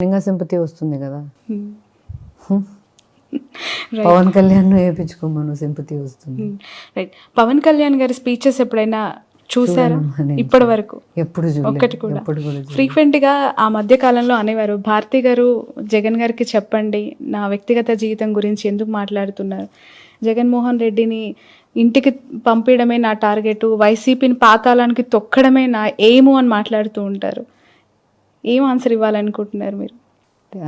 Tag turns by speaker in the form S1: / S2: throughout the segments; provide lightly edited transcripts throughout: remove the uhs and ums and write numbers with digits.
S1: ఇంకా సింపతి వస్తుంది కదా. పవన్ కళ్యాణ్ వేయించుకోమను, సింపతి వస్తుంది.
S2: రైట్. పవన్ కళ్యాణ్ గారి స్పీచెస్ ఎప్పుడైనా చూసారా? ఇప్పటి వరకు
S1: ఎప్పుడు
S2: ఒక్కటి కూడా. ఫ్రీక్వెంట్ గా ఆ మధ్య కాలంలో అనేవారు, భారతి గారు జగన్ గారికి చెప్పండి నా వ్యక్తిగత జీవితం గురించి ఎందుకు మాట్లాడుతున్నారు, జగన్మోహన్ రెడ్డిని ఇంటికి పంపించడమే నా టార్గెట్, వైసీపీని పాతాళానికి తొక్కడమే నా ఎయిము అని మాట్లాడుతూ ఉంటారు. ఏం ఆన్సర్ ఇవ్వాలనుకుంటున్నారు మీరు?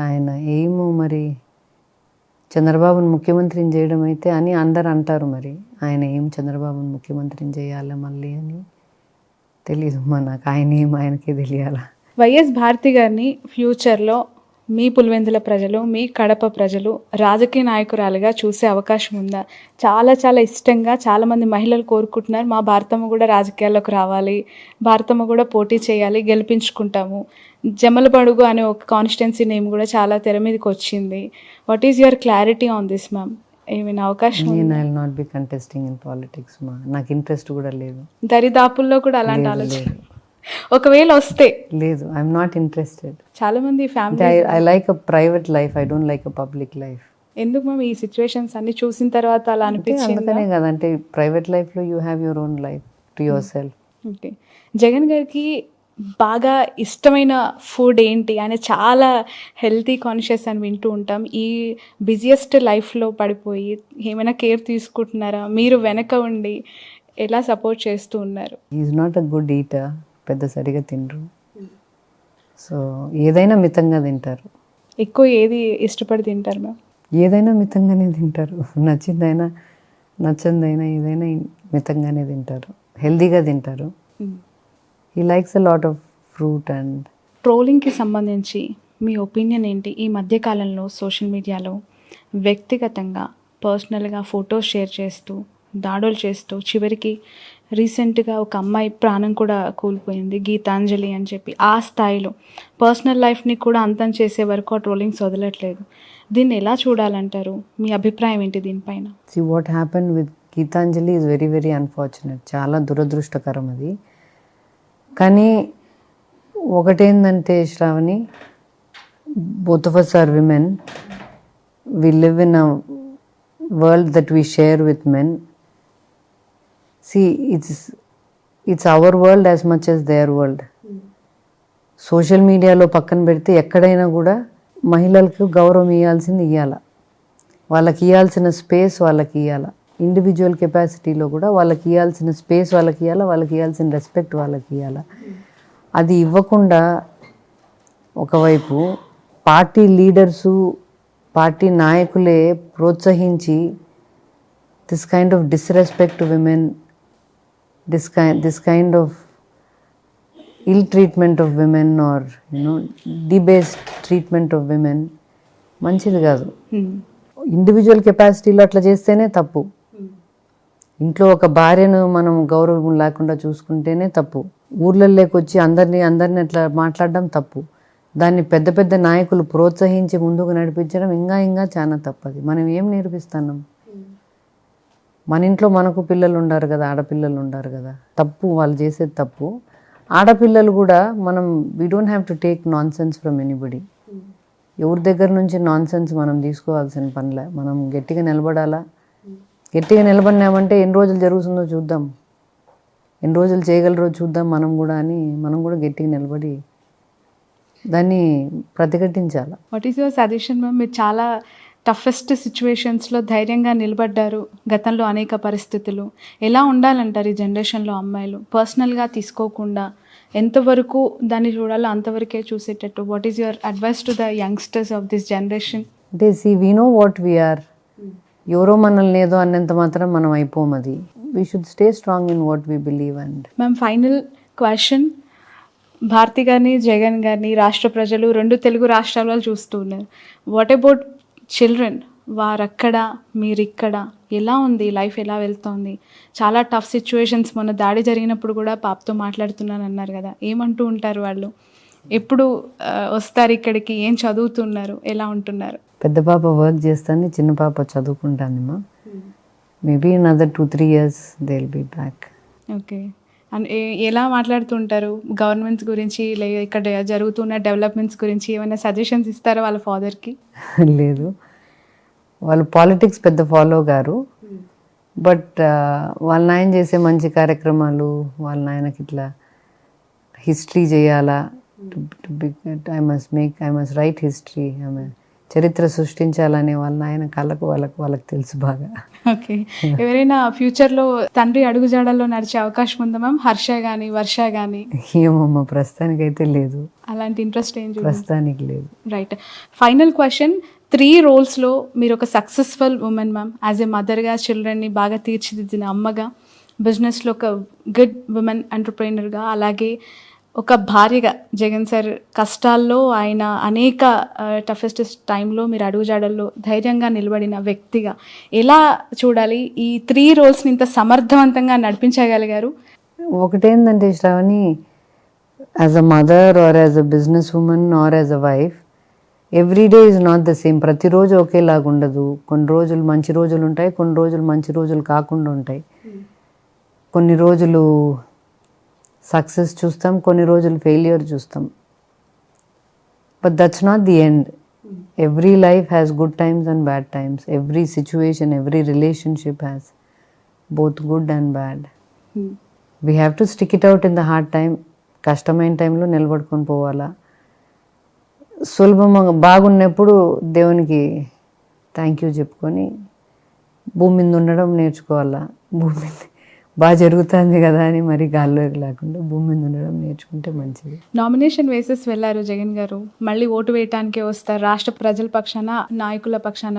S1: ఆయన ఏమో మరి చంద్రబాబును ముఖ్యమంత్రిని చేయడం అయితే అని అందరు అంటారు. మరి ఆయన ఏం చంద్రబాబును ముఖ్యమంత్రిని చేయాలి మళ్ళీ అని తెలీదు నాకు. ఆయన ఏం ఆయనకే తెలియాలా.
S2: వైఎస్ భారతి గారిని ఫ్యూచర్లో మీ పులివెందుల ప్రజలు, మీ కడప ప్రజలు రాజకీయ నాయకురాలుగా చూసే అవకాశం ఉందా? చాలా చాలా ఇష్టంగా చాలామంది మహిళలు కోరుకుంటున్నారు, మా భారతమ్మ కూడా రాజకీయాల్లోకి రావాలి, భారతమ్మ కూడా పోటీ చేయాలి, గెలిపించుకుంటాము. జమలబడుగు అనే ఒక కాన్స్టిట్యున్సీ నేమ్ కూడా చాలా తెర మీదకి వచ్చింది. What is your clarity on this ma'am? ఏమైనా అవకాశం?
S1: నేను I will not be contesting in politics మా. నాకు ఇంట్రెస్ట్ కూడా లేదు.
S2: దరిదాపుల్లో కూడా అలాంటి ఆలోచన ఒకవేళ వస్తే?
S1: లేదు, ఐఎమ్ నాట్ ఇంట్రెస్టెడ్.
S2: చాలా మంది family
S1: I like a private life, I don't like a public life.
S2: ఎందుకు మ్యామ్ ఈ సిచ్యువేషన్స్ అన్ని చూసిన తర్వాత అలా అనిపించింది?
S1: అందుకనే కదా, అంటే ప్రైవేట్ లైఫ్లో you have your own life to your self.
S2: Okay. Jagan గారికి బాగా ఇష్టమైన ఫుడ్ ఏంటి? ఆయన చాలా హెల్తీ కాన్షియస్ అని వింటూ ఉంటాం. ఈ బిజియెస్ట్ లైఫ్లో పడిపోయి ఏమైనా కేర్ తీసుకుంటున్నారా? మీరు వెనక ఉండి ఎలా సపోర్ట్ చేస్తూ ఉన్నారు?
S1: Is not a good eater, పెద్ద సరిగా తినరు. సో ఏదైనా మితంగా తింటారు.
S2: ఎక్కువ ఏది ఇష్టపడి తింటారు మ్యామ్?
S1: ఏదైనా మితంగానే తింటారు. నచ్చిందైనా నచ్చందైనా ఏదైనా మితంగానే తింటారు, హెల్దీగా తింటారు. He likes a lot of fruit. And
S2: ట్రోలింగ్కి సంబంధించి మీ ఒపీనియన్ ఏంటి? ఈ మధ్యకాలంలో సోషల్ మీడియాలో వ్యక్తిగతంగా పర్సనల్గా ఫొటోస్ షేర్ చేస్తూ దాడులు చేస్తూ చివరికి రీసెంట్గా ఒక అమ్మాయి ప్రాణం కూడా కూలిపోయింది, గీతాంజలి అని చెప్పి. ఆ స్థాయిలో పర్సనల్ లైఫ్ని కూడా అంతం చేసే వరకు ఆ ట్రోలింగ్స్ వదలట్లేదు. దీన్ని ఎలా చూడాలంటారు? మీ అభిప్రాయం ఏంటి దీనిపైన?
S1: See what happened with Gitanjali is very very unfortunate. చాలా దురదృష్టకరం అది. కానీ ఒకటేందంటే Shravani, both of us are women. We live in a world that we share with men. See, it's our world as much as their world. Social మీడియాలో పక్కన పెడితే ఎక్కడైనా కూడా మహిళలకు గౌరవం ఇవ్వాల్సింది ఇవ్వాల, వాళ్ళకి ఇవ్వాల్సిన స్పేస్ వాళ్ళకి ఇవ్వాల. ఇండివిజువల్ కెపాసిటీలో కూడా వాళ్ళకి ఇవ్వాల్సిన స్పేస్ వాళ్ళకి ఇవ్వాల, వాళ్ళకి ఇవ్వాల్సిన రెస్పెక్ట్ వాళ్ళకి ఇవ్వాల. అది ఇవ్వకుండా ఒకవైపు పార్టీ లీడర్సు, పార్టీ నాయకులే ప్రోత్సహించి this kind of disrespect to women, this kind of ill treatment of women, or debased treatment of women మంచిది కాదు. ఇండివిజువల్ కెపాసిటీలో అట్లా చేస్తేనే తప్పు. ఇంట్లో ఒక భార్యను మనం గౌరవం లేకుండా చూసుకుంటేనే తప్పు. ఊర్లలోకి వచ్చి అందరినీ అట్లా మాట్లాడడం తప్పు. దాన్ని పెద్ద పెద్ద నాయకులు ప్రోత్సహించి ముందుకు నడిపించడం ఇంకా చాలా తప్పది. మనం ఏం నేర్పిస్తున్నాం? మన ఇంట్లో మనకు పిల్లలు ఉండారు కదా, ఆడపిల్లలు ఉండారు కదా. తప్పు, వాళ్ళు చేసేది తప్పు. ఆడపిల్లలు కూడా మనం we don't have to take non sense from anybody. ఎవరి దగ్గర నుంచి నాన్ సెన్స్ మనం తీసుకోవాల్సిన పనిలే. మనం గట్టిగా నిలబడాలా. గట్టిగా నిలబడినామంటే ఎన్ని రోజులు జరుగుతుందో చూద్దాం, ఎన్ని రోజులు చేయగలరో చూద్దాం మనం కూడా అని మనం కూడా గట్టిగా నిలబడి దాన్ని ప్రతిఘటించాలి.
S2: What is your suggestion ma'am? మీరు చాలా టఫెస్ట్ సిచ్యువేషన్స్లో ధైర్యంగా నిలబడ్డారు. గతంలో అనేక పరిస్థితులు ఎలా ఉండాలంటారు ఈ జనరేషన్లో అమ్మాయిలు? పర్సనల్గా తీసుకోకుండా ఎంతవరకు దాన్ని చూడాలో అంతవరకే చూసేటట్టు. What is your advice to the youngsters of this generation?
S1: అంటే వీ నో వాట్ వీఆర్. ఎవరో మనల్ని ఏదో అన్నంత మాత్రం మనం అయిపోం. అది we should stay strong in what we believe. And
S2: ma'am, final question. Bharati గారిని, జగన్ గారిని రాష్ట్ర ప్రజలు, రెండు తెలుగు రాష్ట్రాలలో చూస్తూ ఉన్నారు. What about children? వారక్కడ, మీరిక్కడ, ఎలా ఉంది లైఫ్, ఎలా వెళ్తోంది? చాలా టఫ్ సిచ్యువేషన్స్. మొన్న దాడి జరిగినప్పుడు కూడా పాపతో మాట్లాడుతున్నాను అన్నారు కదా, ఏమంటూ ఉంటారు వాళ్ళు? ఎప్పుడు వస్తారు ఇక్కడికి? ఏం చదువుతున్నారు? ఎలా ఉంటున్నారు?
S1: పెద్ద పాప వర్క్ చేస్తుంది, చిన్న పాప చదువుకుంటానమ్మా. Maybe in other 2-3 years they will be back.
S2: Okay. ఎలా మాట్లాడుతుంటారు గవర్నమెంట్స్ గురించి, ఇక్కడ జరుగుతున్న డెవలప్మెంట్స్ గురించి ఏమైనా సజెషన్స్ ఇస్తారా వాళ్ళ ఫాదర్కి?
S1: లేదు, వాళ్ళు పాలిటిక్స్ పెద్ద ఫాలో గారు. బట్ వాళ్ళ నాయన చేసే మంచి కార్యక్రమాలు, వాళ్ళ నాయనకి ఇట్లా హిస్టరీ చేయాలా, ఐ మస్ట్ రైట్ హిస్టరీ, ఆమె చరిత్ర సృష్టించాలనే వాళ్ళ నాయన కళ్ళకు వాళ్ళకి తెలుసు బాగా.
S2: ఓకే. ఎవరైనా ఫ్యూచర్లో తండ్రి అడుగుజాడల్లో నడిచే అవకాశం ఉందా మ్యామ్? హర్ష కానీ వర్ష కానీ?
S1: ఏమమ్మా, ప్రస్తుతానికైతే లేదు,
S2: అలాంటి ఇంట్రెస్ట్ ఏం
S1: ప్రస్తుతానికి లేదు.
S2: రైట్. ఫైనల్ క్వశ్చన్, 3 రోల్స్లో మీరు ఒక successful women ma'am, as a మదర్గా, చిల్డ్రన్ని బాగా తీర్చిదిద్దిన అమ్మగా, బిజినెస్లో ఒక గుడ్ ఉమెన్ ఎంటర్ప్రైనర్గా, అలాగే ఒక భార్యగా జగన్ సార్ కష్టాల్లో ఆయన అనేక టఫెస్ట్ టైంలో మీరు అడుగుజాడల్లో ధైర్యంగా నిలబడిన వ్యక్తిగా ఎలా చూడాలి? ఈ 3 రోల్స్ని ఇంత సమర్థవంతంగా నడిపించగలిగారు.
S1: ఒకటేంటంటే Shravani, as a mother or as a business woman or as a wife, every day is not the same. ప్రతిరోజు ఒకేలాగా ఉండదు. కొన్ని రోజులు మంచి రోజులు ఉంటాయి, కొన్ని రోజులు మంచి రోజులు కాకుండా ఉంటాయి. కొన్ని రోజులు సక్సెస్ చూస్తాం, కొన్ని రోజులు ఫెయిల్యూర్ చూస్తాం. But that's not the end. Every life has good times and bad times. Every situation, every relationship has both good and bad. We have to stick it out in the hard time. కష్టమైన టైంలో నిలబడుకొని పోవాలా. సులభంగా బాగున్నప్పుడు దేవునికి thank you చెప్పుకొని భూమి మీద ఉండడం నేర్చుకోవాలా. భూమి మీద బాగా జరుగుతుంది కదా అని మరి గాల్లో లేకుండా భూమి మీద ఉండడం నేర్చుకుంటే మంచిది.
S2: నామినేషన్ వేసేసి వెళ్ళారు జగన్ గారు, మళ్ళీ ఓటు వేయటానికే వస్తారు. రాష్ట్ర ప్రజల పక్షాన, నాయకుల పక్షాన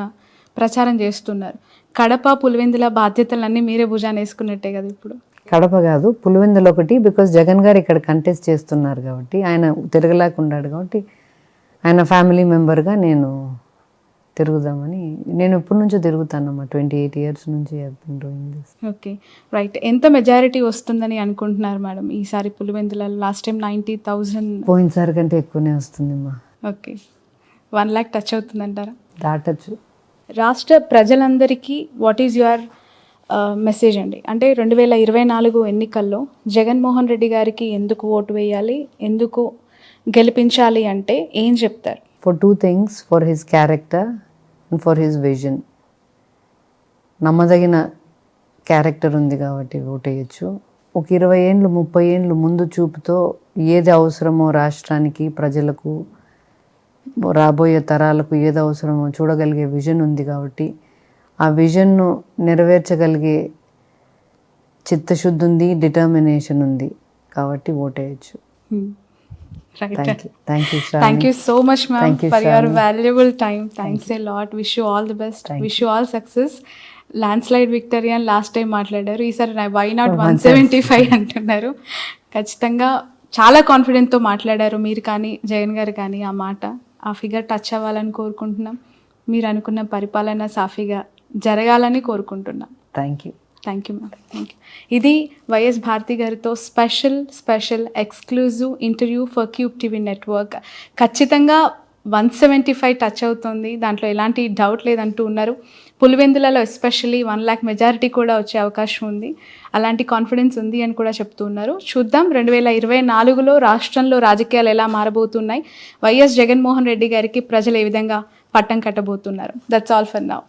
S2: ప్రచారం చేస్తున్నారు. కడప, పులివెందుల బాధ్యతలన్నీ మీరే భుజాన వేసుకున్నట్టే కదా ఇప్పుడు?
S1: కడప కాదు, పులివెందులు ఒకటి. బికాస్ జగన్ గారు ఇక్కడ కంటెస్ట్ చేస్తున్నారు కాబట్టి, ఆయన తిరగలేకున్నాడు కాబట్టి, ఆయన ఫ్యామిలీ మెంబర్గా నేను తిరుగుదామని, నేను ఎప్పటి నుంచో తిరుగుతానమ్మా, 28 years నుంచి.
S2: Okay, right. ఎంత మెజారిటీ వస్తుందని అనుకుంటున్నారు మేడం ఈసారి పులివెందుల? లాస్ట్ టైం 90,000,
S1: పోయినసారి కంటే ఎక్కువనే వస్తుందమ్మా.
S2: ఓకే, 1 lakh టచ్ అవుతుందంటారా?
S1: దాటచ్చు.
S2: రాష్ట్ర ప్రజలందరికీ వాట్ ఈజ్ యువర్ మెసేజ్ అండి? అంటే 2024 ఎన్నికల్లో జగన్మోహన్ రెడ్డి గారికి ఎందుకు ఓటు వేయాలి, ఎందుకు గెలిపించాలి అంటే ఏం చెప్తారు?
S1: For 2 things, for his character and for his vision. నమ్మదగిన క్యారెక్టర్ ఉంది కాబట్టి ఓటేయచ్చు. ఒక 20 ఏళ్ళు 30 ఏళ్ళు ముందు చూపుతో ఏది అవసరమో రాష్ట్రానికి, ప్రజలకు, రాబోయే తరాలకు ఏది అవసరమో చూడగలిగే విజన్ ఉంది కాబట్టి, ఆ విజన్ను నెరవేర్చగలిగే చిత్తశుద్ధి ఉంది, డిటర్మినేషన్ ఉంది కాబట్టి ఓటేయచ్చు.
S2: Thank you so much ma'am for your valuable time. Thanks a lot. Wish you all the best. Wish you all success. Landslide victory అని లాస్ట్ టైం మాట్లాడారు, ఈసారి వై నాట్ 175 అంటున్నారు. ఖచ్చితంగా చాలా కాన్ఫిడెంట్తో మాట్లాడారు మీరు కానీ, జగన్ గారు కానీ. ఆ ఫిగర్ టచ్ అవ్వాలని కోరుకుంటున్నాం. మీరు అనుకున్న పరిపాలన సాఫీగా జరగాలని కోరుకుంటున్నాం.
S1: Thank you
S2: ma'am. Thank you. ఇది వైఎస్ భారతి గారితో special exclusive interview for cube TV network. ఖచ్చితంగా 175 టచ్ అవుతుంది, దాంట్లో ఎలాంటి డౌట్ లేదంటూ ఉన్నారు. పులివెందులలో ఎస్పెషల్లీ 1 lakh మెజారిటీ కూడా వచ్చే అవకాశం ఉంది, అలాంటి కాన్ఫిడెన్స్ ఉంది అని కూడా చెప్తూ ఉన్నారు. చూద్దాం 2024లో రాష్ట్రంలో రాజకీయాలు ఎలా మారబోతున్నాయి, వైఎస్ జగన్మోహన్ రెడ్డి గారికి ప్రజలు ఏ విధంగా పట్టం కట్టబోతున్నారు. That's all for now.